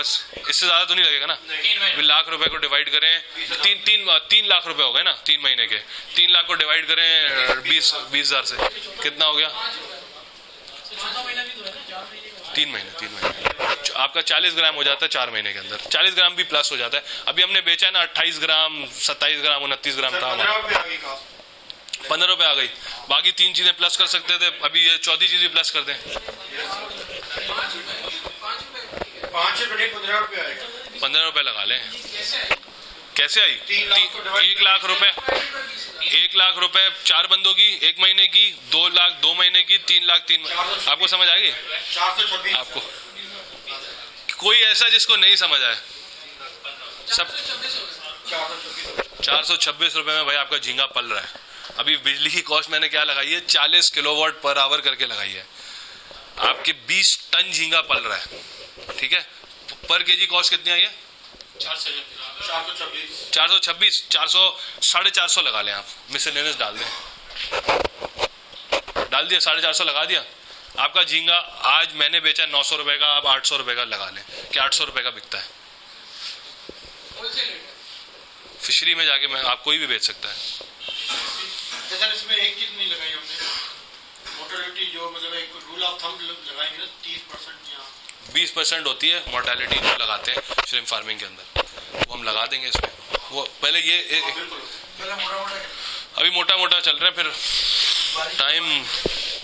बस, इससे ज़्यादा तो नहीं लगेगा ना। 1,00,000 रुपए को डिवाइड करें, 3 लाख रुपए हो गए ना 3 महीने के। 3 लाख को डिवाइड करें 20,000 से, कितना हो गया? 3 महीने आपका 40 ग्राम हो जाता है 4 महीने के अंदर। 40 ग्राम भी प्लस हो जाता है। अभी हमने बेचा है ना 28 ग्राम, 27 ग्राम, 29 ग्राम था हमारा। 15 रुपए आ गई। बाकी 3 चीजें प्लस कर सकते थे, अभी ये चौथी चीज भी प्लस कर दें। 15 रुपए लगा लें। कैसे आई? 1 लाख रुपए, 1 लाख रुपए 4 बंदों की 1 महीने की, 2 लाख 2 महीने की, 3 लाख 3। आपको समझ आएगी? आपको कोई ऐसा जिसको नहीं समझ आए? सब 426 रुपए में भाई आपका झींगा पल रहा है। अभी बिजली की कॉस्ट मैंने क्या लगाई है? 40 किलोवाट पर आवर करके लगाई है। आपके 20 टन झींगा पल रहा है, ठीक है। पर केजी कॉस्ट कितनी आई है? 426, 450 लगा लें आप। मिसलेनियस डाल दें, डाल दिया, 450 लगा दिया। आपका झींगा आज मैंने बेचा 900 रुपए का, आप 800 रुपए का लगा लें कि 800 रुपए का बिकता है। फिशरी में जाके मैं आप कोई भी बेच सकता है। सर इसमें एक चीज नहीं लगाई हमने, मोर्टेलिटी जो मतलब एक रूल ऑफ थंब लगाएंगे ना 30% या 20% होती है मोर्टेलिटी जो लगाते हैं श्रिम्प फार्मिंग के अंदर, वो हम लगा देंगे इसमें। वो पहले ये अभी मोटा मोटा चल रहा है, फिर टाइम,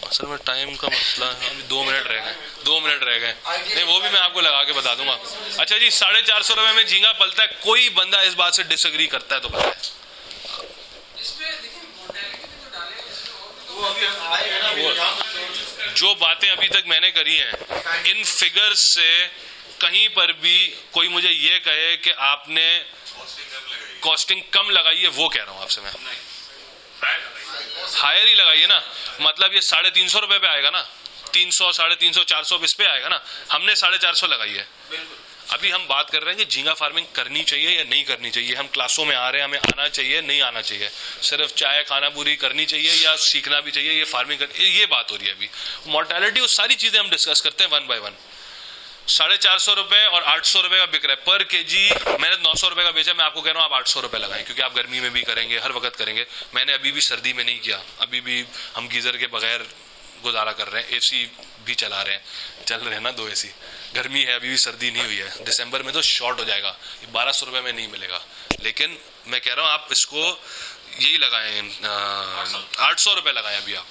असल में टाइम का मसला है। अभी 2 मिनट रह गए, 2 मिनट रह गए। नहीं वो भी मैं आपको लगा के बता दूंगा। अच्छा जी, 450 रुपए में झींगा पलता है। कोई बंदा इस बात से डिसएग्री करता है तो बताए। जो बातें अभी तक मैंने करी हैं इन फिगर्स से कहीं पर भी कोई मुझे ये कहे कि आपने कॉस्टिंग कम लगाई है, वो कह रहा हूं आपसे मैं। हायर ही लगाइए ना, मतलब ये 350 रुपए पे आएगा ना, 300, 350, 400 इस पे आएगा ना। हमने 450 लगाई है। अभी हम बात कर रहे हैं कि झींगा फार्मिंग करनी चाहिए या नहीं करनी चाहिए। हम क्लासों में आ रहे हैं, हमें आना चाहिए नहीं आना चाहिए, सिर्फ चाय खाना पूरी करनी चाहिए या सीखना भी चाहिए, ये फार्मिंग करनी, ये बात हो रही है अभी। मोर्टेलिटी वो सारी चीजें हम डिस्कस करते हैं 1 by 1। 450 रुपए और 800 रुपए का बिक रहा है पर केजी। मैंने 900 रुपए का बेचा, मैं आपको कह रहा हूँ आप 800 रुपए लगाएं, क्योंकि आप गर्मी में भी करेंगे, हर वक्त करेंगे। मैंने अभी भी सर्दी में नहीं किया, अभी भी हम गीजर के बगैर गुजारा कर रहे हैं, एसी भी चला रहे हैं, चल रहे हैं ना 2 एसी। गर्मी है, अभी भी सर्दी नहीं हुई है। दिसंबर में तो शॉर्ट हो जाएगा, 1200 रुपए में नहीं मिलेगा। लेकिन मैं कह रहा हूँ आप इसको यही लगाएं, 800 रुपए लगाएं अभी आप।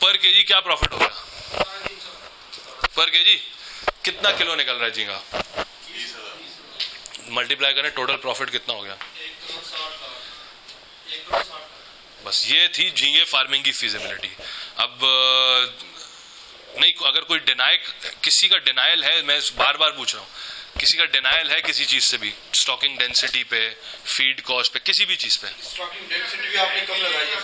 पर केजी क्या प्रॉफिट होगा? पर केजी कितना किलो निकल रहा है झींगा? मल्टीप्लाई करें, टोटल प्रॉफिट कितना हो गया? बस ये थी झींगे फार्मिंग की फिजिबिलिटी। अब नहीं, अगर कोई किसी का डिनायल है, मैं बार बार पूछ रहा हूँ, किसी का डिनायल है किसी चीज से भी, स्टॉकिंग डेंसिटी पे, फीड कॉस्ट पे, किसी भी चीज पे। स्टॉकिंग डेंसिटी भी आपने कम लगाई है?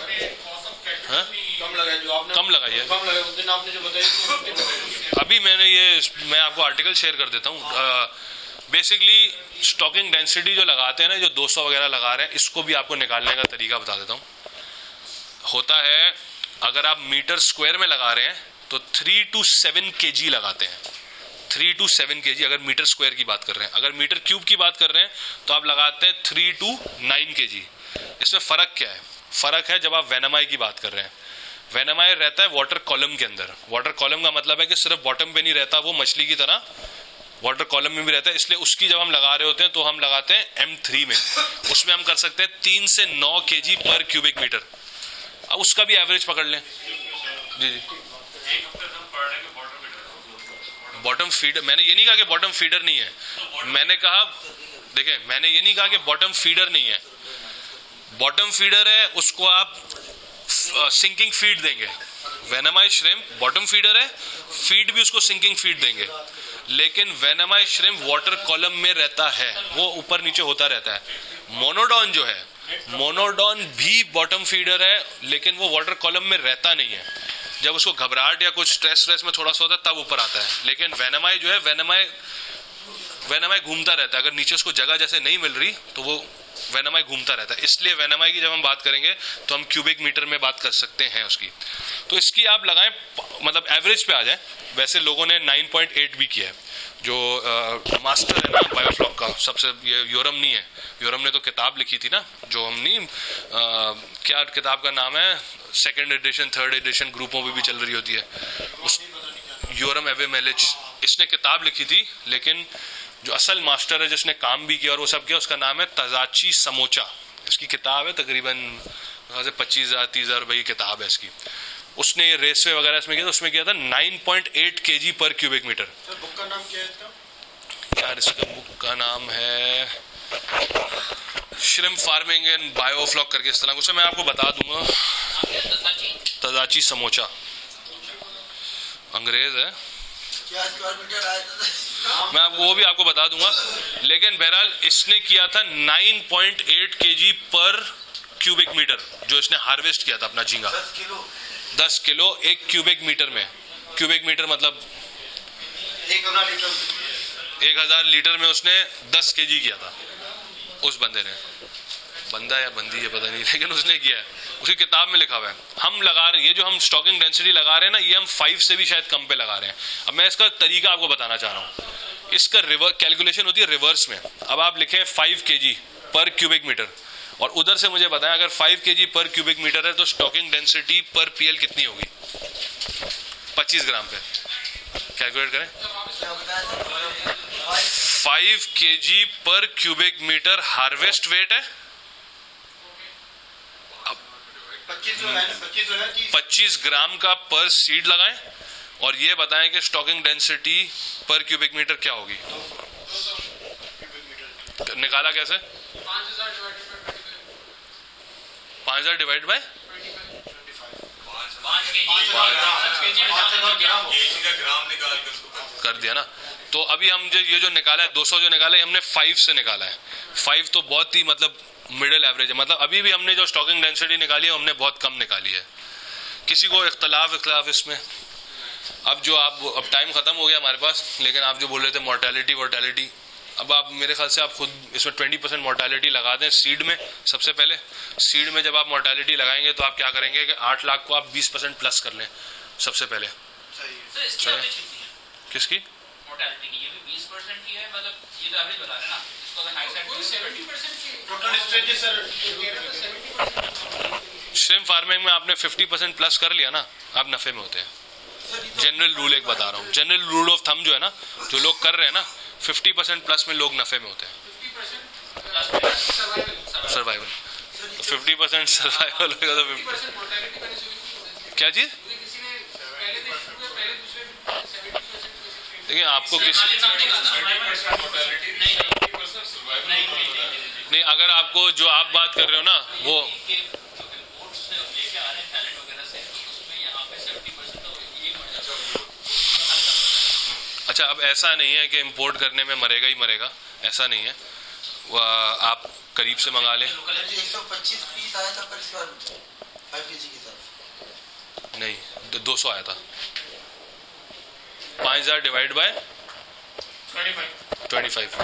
कम लगाई, जो आपने कम लगाई है, कम लगाई। उस दिन आपने जो बताया अभी मैं आपको आर्टिकल शेयर कर देता हूँ। बेसिकली स्टॉकिंग डेंसिटी जो लगाते हैं ना, जो 200 वगैरह लगा रहे हैं, इसको भी आपको निकालने का तरीका बता देता हूँ। होता है अगर आप मीटर स्क्वायर में लगा रहे हैं तो 3 to 7 kg लगाते हैं। 3 to 7 kg अगर मीटर स्क्वायर की बात कर रहे हैं। अगर मीटर क्यूब की बात कर रहे हैं तो आप लगाते हैं 3 to 9 kg। इसमें फर्क क्या है? फर्क है जब आप वेनामाई की बात कर रहे हैं। वेनामाई रहता है वाटर कॉलम के अंदर। वाटर कॉलम का मतलब है कि सिर्फ बॉटम पे नहीं रहता, वो मछली की तरह वाटर कॉलम में भी रहता है। इसलिए उसकी जब हम लगा रहे होते हैं तो हम लगाते हैं M3 में। उसमें हम कर सकते हैं 3 से 9 kg पर क्यूबिक मीटर। अब उसका भी एवरेज पकड़ लें। जी जी, बॉटम फीडर, मैंने ये नहीं कहा कि बॉटम फीडर नहीं है। मैंने कहा, देखिए मैंने ये नहीं कहा कि बॉटम फीडर नहीं है। बॉटम फीडर है, उसको आप सिंकिंग फीड देंगे। वेनामाई श्रिम्प बॉटम फीडर है, फीड भी उसको सिंकिंग फीड देंगे। लेकिन वेनामाई श्रिम्प वाटर कॉलम में रहता है, वो ऊपर नीचे होता रहता है। मोनोडॉन जो है, मोनोडॉन भी बॉटम फीडर है, लेकिन वो वाटर कॉलम में रहता नहीं है। जब उसको घबराहट या कुछ स्ट्रेस में थोड़ा सा होता है तब ऊपर आता है। लेकिन वेनामाई जो है, वेनामाई घूमता रहता है। अगर नीचे उसको जगह जैसे नहीं मिल रही तो वो वेनामाई घूमता रहता है। इसलिए वेनामाई की जब हम बात करेंगे तो हम क्यूबिक मीटर में बात कर सकते हैं उसकी। तो इसकी आप लगाएं, मतलब एवरेज पे आ जाए। वैसे लोगों ने 9.8 भी किया है। जो मास्टर है ना बायोफ्लॉक का, सबसे, ये योरम नहीं है, योरम ने तो किताब लिखी थी ना, जो हम नहीं क्या किताब का नाम है, सेकंड एडिशन थर्ड एडिशन ग्रुपों में भी चल रही होती है, उस योरम एवेमेलिच, इसने किताब लिखी थी, लेकिन जो असल मास्टर है जिसने काम भी किया और वो सब किया, उसका नाम है तजाची समोचा। इसकी किताब है, तकरीबन 25,000-30,000 रुपए की किताब है इसकी। उसने ये रेसवे वगैरह इसमें किया, तो उसमें किया था 9.8 kg पर क्यूबिक मीटर। सर बुक का नाम क्या है इसका? यार इसका बुक का नाम है श्रिम्प फार्मिंग एंड बायोफ्लॉक करके इस तरह कुछ, मैं आपको बता दूंगा। तजाची समोचा, अंग्रेज है, मैं आपको वो भी आपको बता दूंगा। लेकिन बहरहाल इसने किया था 9.8 kg पर क्यूबिक मीटर, जो इसने हार्वेस्ट किया था अपना झींगा। 10 किलो एक क्यूबिक मीटर में, क्यूबिक मीटर मतलब 1000 लीटर में उसने 10 kg किया था उस बंदे ने, बंदा या बंदी है पता नहीं, लेकिन उसने किया है, उसकी किताब में लिखा हुआ है। हम लगा रहे हैं, ये जो हम स्टॉकिंग डेंसिटी लगा रहे हैं ना, ये हम 5 से भी शायद कम पे लगा रहे हैं। अब मैं इसका तरीका आपको बताना चाह रहा हूँ। इसका रिवर्स कैलकुलेशन होती है रिवर्स में। अब आप लिखें 5 kg पर क्यूबिक मीटर, और उधर से मुझे बताएं अगर 5 kg पर क्यूबिक मीटर है तो स्टॉकिंग डेंसिटी पर पीएल कितनी होगी 25 ग्राम पे, कैलकुलेट करें। 5 kg पर क्यूबिक मीटर हार्वेस्ट वेट है, 25 ग्राम का पर सीड लगाएं, और ये बताएं कि स्टॉकिंग डेंसिटी पर क्यूबिक मीटर क्या होगी। निकाला कैसे? 5000 डिवाइड बाय कर दिया ना। तो अभी हम जो ये जो निकाला है 200 जो निकाला है हमने 5 से निकाला है। 5 तो बहुत ही मतलब मिडिल एवरेज है, मतलब अभी भी हमने जो स्टॉकिंग डेंसिटी निकाली है हमने बहुत कम निकाली है। किसी को इख्तलाफ इसमें, अब जो आप, अब टाइम खत्म हो गया हमारे पास, लेकिन आप जो बोल रहे थे मोर्टेलिटी, अब आप मेरे ख्याल से आप खुद इसमें 20% मोर्टेलिटी लगा दें सीड में। सबसे पहले सीड में जब आप मोर्टेलिटी लगाएंगे तो आप क्या करेंगे कि 8 लाख को आप 20% प्लस कर लें सबसे पहले। किसकी मोर्टेलिटी की? ये भी 20% की है, मतलब ये तो एवरेज बता रहे हैं ना, इसको अगर हाई साइड 70% की total stretches sir. Shrimp farming में आपने 50% प्लस कर लिया ना, आप नफे में होते हैं। जनरल रूल एक बता रहा हूँ, जनरल रूल ऑफ थंब जो है ना, जो लोग कर रहे हैं ना 50% प्लस में लोग नफे में होते हैं। सर्वाइवल 50% सर्वाइवल होगा तो 50% क्या चीज? देखिए आपको किसी नहीं, अगर आपको जो आप बात कर रहे हो ना वो, अच्छा अब ऐसा नहीं है कि इंपोर्ट करने में मरेगा ही मरेगा, ऐसा नहीं है। आप करीब से मंगा लें। 125 पीस आया था पर इस बार 5 kg के साथ नहीं 200 आया था। 5000 डिवाइड बाय 25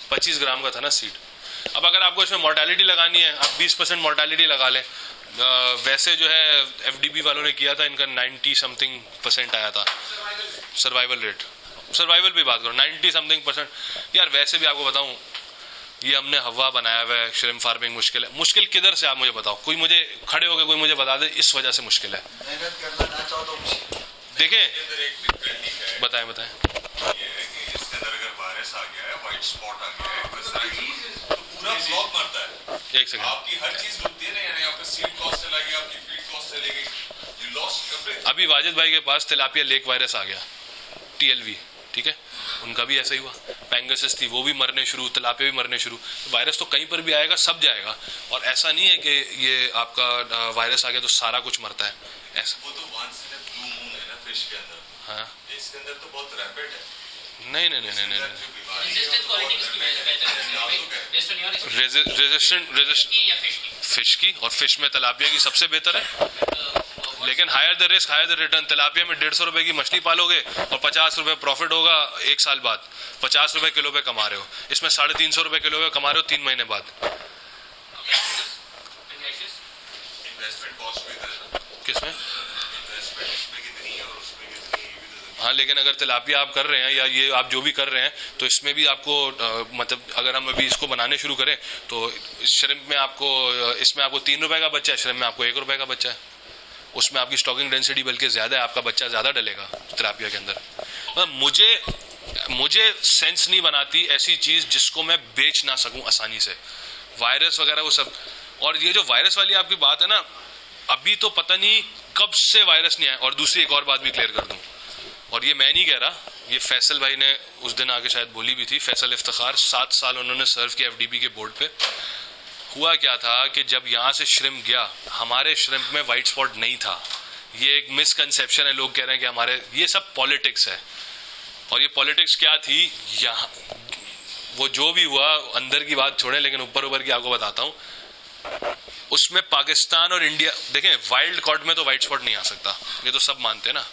25 ग्राम का था ना सीड। अब अगर आपको इसमें मोर्टेलिटी लगानी है आप 20% मोर्टेलिटी लगा लें। वैसे जो है एफडीबी वालों ने किया था, इनका 90 समथिंग % आया था सर्वाइवल रेट। सर्वाइवल भी बात करो 90 समथिंग %। यार वैसे भी आपको बताऊं, ये हमने हवा बनाया हुआ है। श्रिम्प फार्मिंग मुश्किल है। मुश्किल किधर से आप मुझे बताओ, कोई मुझे खड़े होकर कोई मुझे बता दे इस वजह से मुश्किल है। मेहनत करना ना चाहो तो देखें बताएं ये है कि इसके अंदर अगर वायरस आ गया है, व्हाइट स्पॉट आ गया है, तो पूरा फ्लॉक मरता है। एक सेकंड, आपकी हर चीज रुकती है ना, यानी आपका सीड कॉस्ट चला गया, आपकी फीड कॉस्ट चली गई, यू लॉस्ट एवरीथिंग। अभी वाजिद भाई के पास तिलापिया लेक वायरस आ गया, TLV, ठीक है, उनका भी ऐसा ही हुआ। पैंगसिस थी, वो भी मरने शुरू, तिलापिया भी मरने शुरू। वायरस तो कहीं पर भी आएगा, सब जाएगा। और ऐसा नहीं है कि ये आपका वायरस आ गया तो सारा कुछ मरता है, ऐसा। वो तो once in a blue moon है ना फिश के अंदर। हाँ इसके अंदर तो बहुत रैपिड है। नहीं रेजिस्टेंस क्वालिटी किसकी बेहतर है based on your resistant fish की, और फिश में तिलापिया की सबसे बेहतर है। लेकिन higher the risk higher the return. Tilapia में 150 रुपए की मछली पालोगे और 50 रुपए प्रॉफिट होगा 1 साल बाद, 50 रुपए किलो पे कमा रहे हो। इसमें 350 रुपए किलो पे कमा रहे हो 3 महीने बाद। इन्वेस्टमेंट कॉस्ट भी इधर है। किसमें? इन्वेस्टमेंट इसमें कितनी है और उसमें कितनी है, हाँ, लेकिन अगर तिलापिया आप कर रहे हैं या ये आप जो भी कर रहे हैं तो इसमें भी आपको मतलब अगर हम अभी इसको बनाने शुरू करें तो श्रिम्प में आपको इसमें आपको 3 रुपए का बच्चा है, श्रिम्प में आपको 1 रुपए का बच्चा है, उसमें आपकी स्टॉकिंग डेंसिटी बल्कि ज़्यादा है, आपका बच्चा ज़्यादा डलेगा तिलापिया के अंदर। मतलब मुझे सेंस नहीं बनाती ऐसी चीज़ जिसको मैं बेच ना सकूं आसानी से, वायरस वगैरह वो सब। और ये जो वायरस वाली आपकी बात है ना, अभी तो पता नहीं कब से वायरस नहीं आया। और दूसरी एक और बात भी क्लियर कर दूं, और ये मैं नहीं कह रहा, ये फैसल भाई ने उस दिन आके शायद बोली भी थी, फैसल इफ्तिखार 7 साल उन्होंने सर्व किया एफडीपी के बोर्ड पे। हुआ क्या था कि जब यहाँ से श्रिम्प गया, हमारे श्रिम्प में वाइट स्पॉट नहीं था। ये एक मिसकंसेप्शन है, लोग कह रहे हैं कि हमारे, ये सब पॉलिटिक्स है। और ये पॉलिटिक्स क्या थी, यहाँ वो जो भी हुआ अंदर की बात छोड़ें, लेकिन ऊपर की आपको बताता हूँ। उसमें पाकिस्तान और इंडिया, देखें वाइल्ड कॉट में तो वाइट स्पॉट नहीं आ सकता, ये तो सब मानते हैं ना।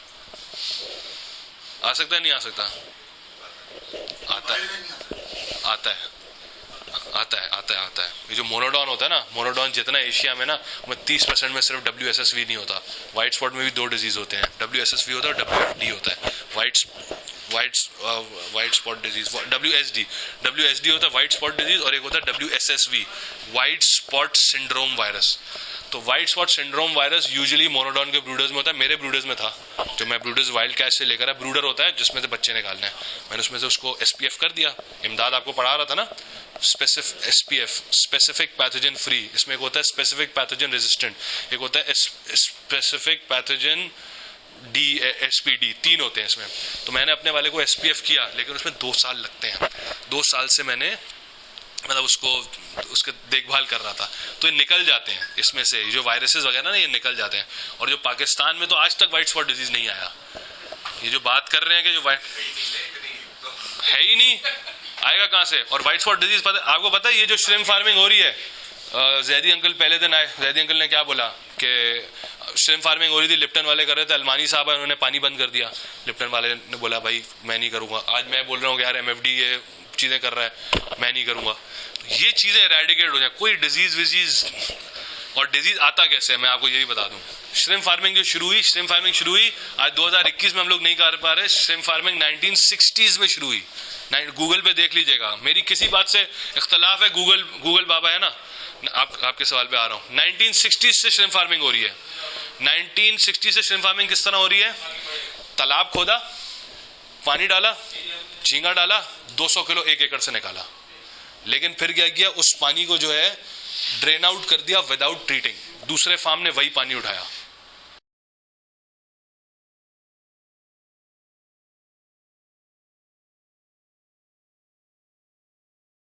आ सकता है नहीं आ सकता? आता है, आता है, आता है, आता है, आता है। ये जो मोनोडॉन होता है ना, मोनोडॉन जितना एशिया में ना, 30% में सिर्फ WSSV नहीं होता, व्हाइट स्पॉट में भी 2 डिजीज होते हैं, WSSV होता है और WFD होता है, व्हाइट स्पॉट डिजीज। WSD होता है व्हाइट स्पॉट डिजीज, और एक होता है WSSV, white spot syndrome virus. तो white spot syndrome virus usually monodon के ब्रूडर्स में होता है, मेरे ब्रूडर्स में था, जो मैं ब्रूडर्स वाइल्ड कैच से लेकर, ब्रूडर होता है जिसमें से बच्चे निकालने हैं, मैंने उसमें से उसको SPF कर दिया। इमदाद आपको पढ़ा रहा था ना, SPF स्पेसिफिक पैथोजन फ्री, इसमें एक होता है स्पेसिफिक पैथोजन रेजिस्टेंट, एक होता है स्पेसिफिक पैथोजन SPD, 3 होते हैं इसमें। तो मैंने अपने वाले को SPF किया, लेकिन उसमें 2 साल लगते हैं। 2 साल से मैंने मतलब उसके देखभाल कर रहा था, तो ये निकल जाते हैं इसमें से, जो वायरसेस वगैरह ना, ये निकल जाते हैं। और जो पाकिस्तान में तो आज तक व्हाइट स्पॉट डिजीज नहीं आया। ये जो बात कर रहे हैं कि जो है ही नहीं, आएगा कहाँ से? और व्हाइट स्पॉट डिजीज आपको पता है, ये जो श्रिम्प फार्मिंग हो रही है, जैदी अंकल पहले दिन आए, जैदी अंकल ने क्या बोला कि श्रिम्प फार्मिंग हो रही थी, लिप्टन वाले कर रहे थे, अलमानी साहब है, उन्होंने पानी बंद कर दिया। लिप्टन वाले ने बोला भाई मैं नहीं करूँगा। आज मैं बोल रहा हूँ कि यार MFD ये चीज़ें कर रहा है, मैं नहीं करूँगा। ये चीज़ें एरेडिकेट हो जाए, कोई डिजीज विजीज। और डिजीज आता कैसे है, मैं आपको ये भी बता दूं। श्रिम्प फार्मिंग जो शुरू हुई आज 2021 में हम लोग नहीं कर पा रहे। श्रिम्प फार्मिंग 1960s में शुरू हुई, गूगल पे देख लीजिएगा, मेरी किसी बात से इख्तलाफ है, गूगल बाबा है ना, आपके सवाल पे आ रहा हूँ। 1960s से श्रिम्प फार्मिंग हो रही है। 1960 से श्रिम्प फार्मिंग किस तरह हो रही है? तालाब खोदा, पानी डाला, झींगा डाला, 200 किलो 1 एकड़ से निकाला। लेकिन फिर क्या किया, उस पानी को जो है ड्रेन आउट कर दिया विदाउट ट्रीटिंग। दूसरे फार्म ने वही पानी उठाया,